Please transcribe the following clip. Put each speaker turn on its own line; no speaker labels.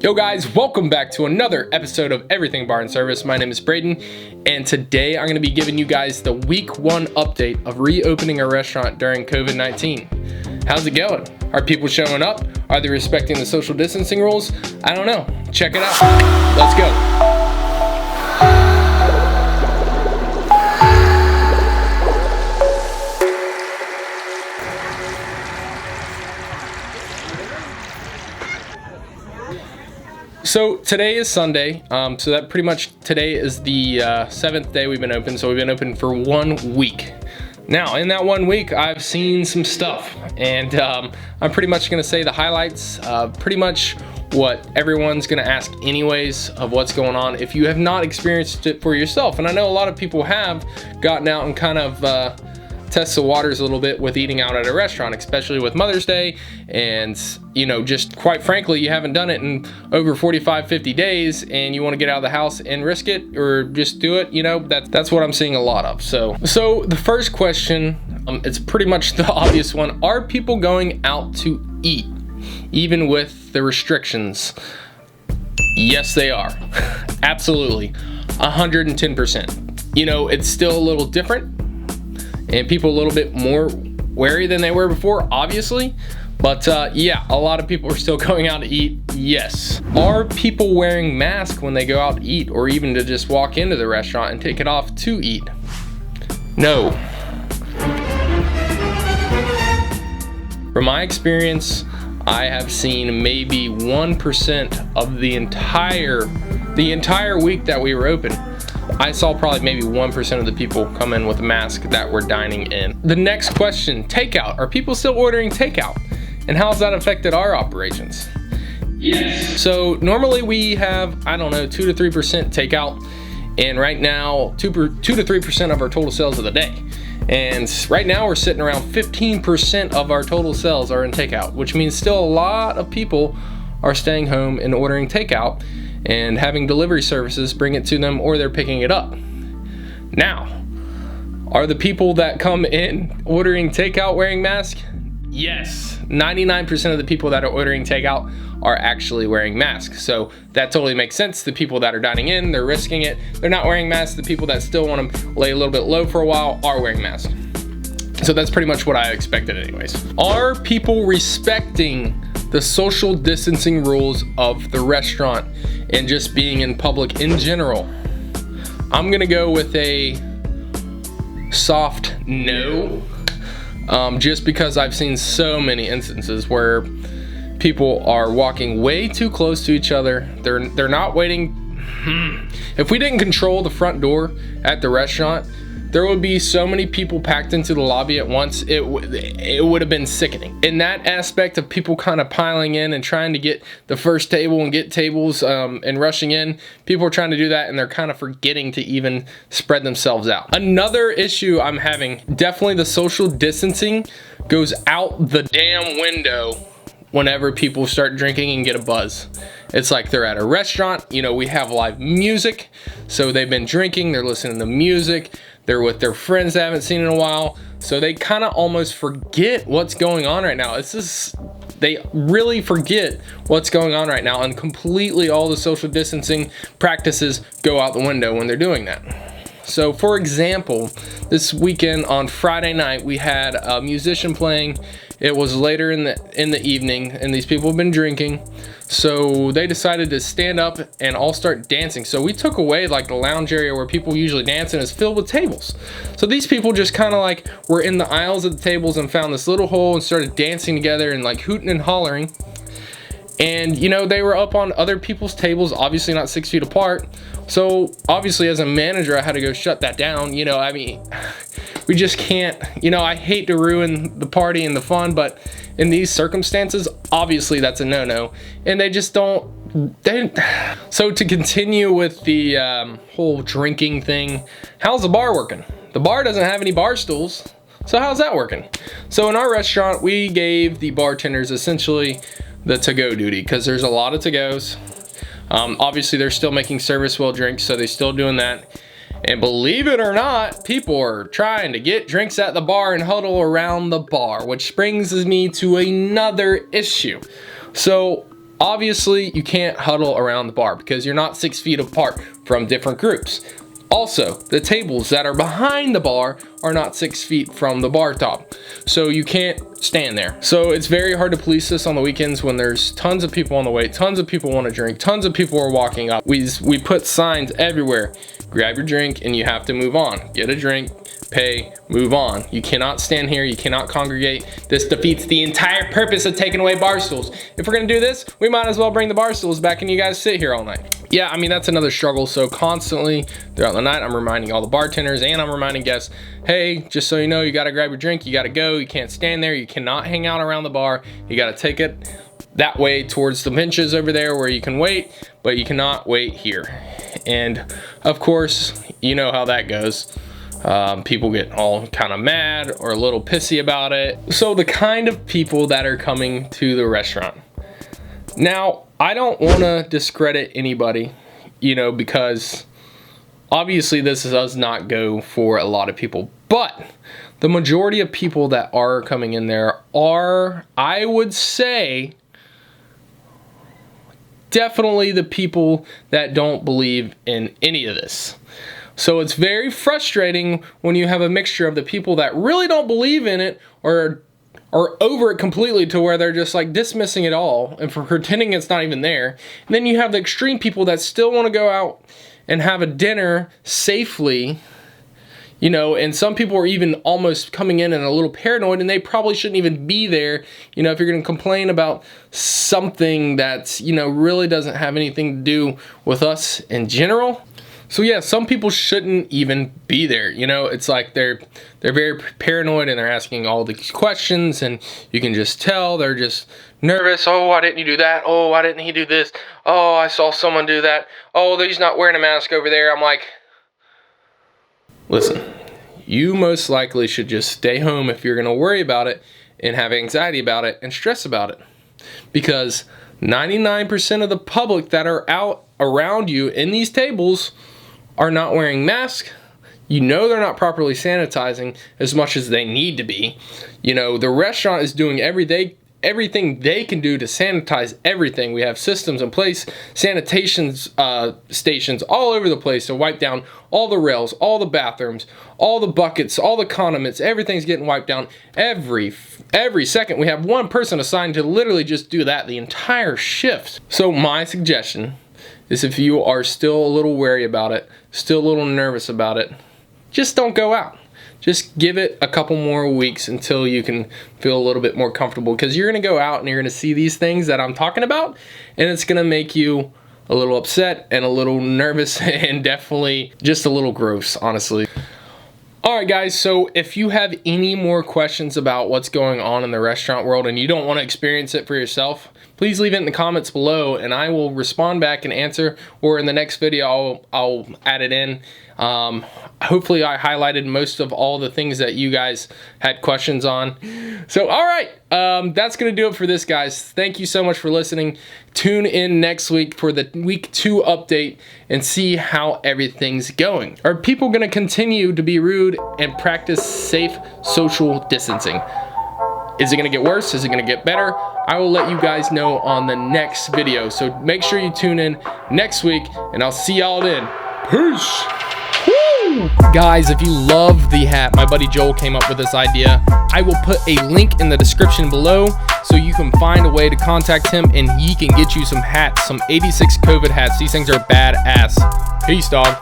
Yo guys, welcome back to another episode of Everything Bar and Service. My name is Braden, and today I'm going to be giving you guys the week 1 update of reopening a restaurant during COVID-19. How's it going? Are people showing up? Are they respecting the social distancing rules? I don't know. Check it out. Let's go. So today is Sunday, so that pretty much today is the 7th day we've been open, so we've been open for 1 week. Now, in that 1 week, I've seen some stuff, and I'm pretty much going to say the highlights, pretty much what everyone's going to ask anyways of what's going on if you have not experienced it for yourself. And I know a lot of people have gotten out and kind of test the waters a little bit with eating out at a restaurant, especially with Mother's Day, and you know, just quite frankly, you haven't done it in over 45-50 days and you want to get out of the house and risk it or just do it, you know, that's what I'm seeing a lot of. So the first question, it's pretty much the obvious one: are people going out to eat even with the restrictions? Yes, they are. Absolutely, 110%. You know, it's still a little different and people a little bit more wary than they were before, obviously. But yeah, a lot of people are still going out to eat, yes. Are people wearing masks when they go out to eat, or even to just walk into the restaurant and take it off to eat? No. From my experience, I have seen maybe 1% of the entire week that we were open. I saw probably maybe 1% of the people come in with a mask that were dining in. The next question, takeout. Are people still ordering takeout? And how has that affected our operations? Yes. So normally we have, I don't know, 2 to 3% takeout. And right now, 2 to 3% of our total sales of the day. And right now we're sitting around 15% of our total sales are in takeout, which means still a lot of people are staying home and ordering takeout and having delivery services bring it to them, or they're picking it up. Now, are the people that come in ordering takeout wearing masks? Yes, 99% of the people that are ordering takeout are actually wearing masks. So that totally makes sense. The people that are dining in, they're risking it. They're not wearing masks. The people that still want to lay a little bit low for a while are wearing masks. So that's pretty much what I expected anyways. Are people respecting the social distancing rules of the restaurant and just being in public in general? I'm gonna go with a soft no, just because I've seen so many instances where people are walking way too close to each other. They're not waiting. If we didn't control the front door at the restaurant, there would be so many people packed into the lobby at once, it would have been sickening. In that aspect of people kind of piling in and trying to get the first table and get tables and rushing in, people are trying to do that and they're kind of forgetting to even spread themselves out. Another issue I'm having, definitely the social distancing goes out the damn window whenever people start drinking and get a buzz. It's like they're at a restaurant, you know, we have live music, so they've been drinking, they're listening to music, they're with their friends they haven't seen in a while, so they kind of almost forget what's going on right now. They really forget what's going on right now, and completely all the social distancing practices go out the window when they're doing that. So for example, this weekend on Friday night, we had a musician playing. It was later in the evening, and these people have been drinking, so they decided to stand up and all start dancing. So we took away like the lounge area where people usually dance, and it's filled with tables. So these people just kind of like were in the aisles of the tables and found this little hole and started dancing together and like hooting and hollering. And you know, they were up on other people's tables, obviously not 6 feet apart. So obviously as a manager, I had to go shut that down. You know, I mean, we just can't, you know, I hate to ruin the party and the fun, but in these circumstances, obviously that's a no-no. And they just don't. So to continue with the whole drinking thing, how's the bar working? The bar doesn't have any bar stools. So how's that working? So in our restaurant, we gave the bartenders essentially the to-go duty, because there's a lot of to-goes. Obviously they're still making service well drinks, so they're still doing that. And believe it or not, people are trying to get drinks at the bar and huddle around the bar, which brings me to another issue. So Obviously, you can't huddle around the bar because you're not 6 feet apart from different groups. Also, the tables that are behind the bar are not 6 feet from the bar top, so you can't stand there. So it's very hard to police this on the weekends when there's tons of people on the wait, tons of people want to drink, tons of people are walking up. We put signs everywhere. Grab your drink and you have to move on. Get a drink, pay, move on. You cannot stand here, you cannot congregate. This defeats the entire purpose of taking away bar stools. If we're gonna do this, we might as well bring the bar stools back and you guys sit here all night. Yeah, I mean, that's another struggle. So constantly throughout the night, I'm reminding all the bartenders and I'm reminding guests, hey, just so you know, you gotta grab your drink, you gotta go, you can't stand there, you cannot hang out around the bar, you gotta take it that way towards the benches over there where you can wait, but you cannot wait here. And of course, you know how that goes. People get all kind of mad or a little pissy about it. So the kind of people that are coming to the restaurant. Now, I don't want to discredit anybody, you know, because obviously this does not go for a lot of people, but the majority of people that are coming in there are, I would say, definitely the people that don't believe in any of this. So it's very frustrating when you have a mixture of the people that really don't believe in it or are over it completely to where they're just like dismissing it all and for pretending it's not even there. And then you have the extreme people that still want to go out and have a dinner safely, you know, and some people are even almost coming in and a little paranoid and they probably shouldn't even be there. You know, if you're going to complain about something that's, you know, really doesn't have anything to do with us in general. So yeah, some people shouldn't even be there. You know, it's like they're very paranoid and they're asking all these questions and you can just tell they're just nervous. Oh, why didn't you do that? Oh, why didn't he do this? Oh, I saw someone do that. Oh, he's not wearing a mask over there. I'm like, listen, you most likely should just stay home if you're gonna worry about it and have anxiety about it and stress about it. Because 99% of the public that are out around you in these tables are not wearing masks. You know they're not properly sanitizing as much as they need to be. You know, the restaurant is doing everything they can do to sanitize everything. We have systems in place, sanitation stations all over the place to wipe down all the rails, all the bathrooms, all the buckets, all the condiments. Everything's getting wiped down every second. We have one person assigned to literally just do that the entire shift. So my suggestion is, if you are still a little wary about it, still a little nervous about it, just don't go out. Just give it a couple more weeks until you can feel a little bit more comfortable, because you're gonna go out and you're gonna see these things that I'm talking about and it's gonna make you a little upset and a little nervous and definitely just a little gross, honestly. Alright guys, so if you have any more questions about what's going on in the restaurant world and you don't want to experience it for yourself, please leave it in the comments below and I will respond back and answer, or in the next video I'll add it in. Hopefully I highlighted most of all the things that you guys had questions on. So alright, that's gonna do it for this, guys. Thank you so much for listening. Tune in next week for the week 2 update and see how everything's going. Are people gonna continue to be rude and practice safe social distancing? Is it gonna get worse? Is it gonna get better? I will let you guys know on the next video. So make sure you tune in next week and I'll see y'all then. Peace. Woo! Guys, if you love the hat, my buddy Joel came up with this idea. I will put a link in the description below so you can find a way to contact him and he can get you some hats, some 86 COVID hats. These things are badass. Peace, dog.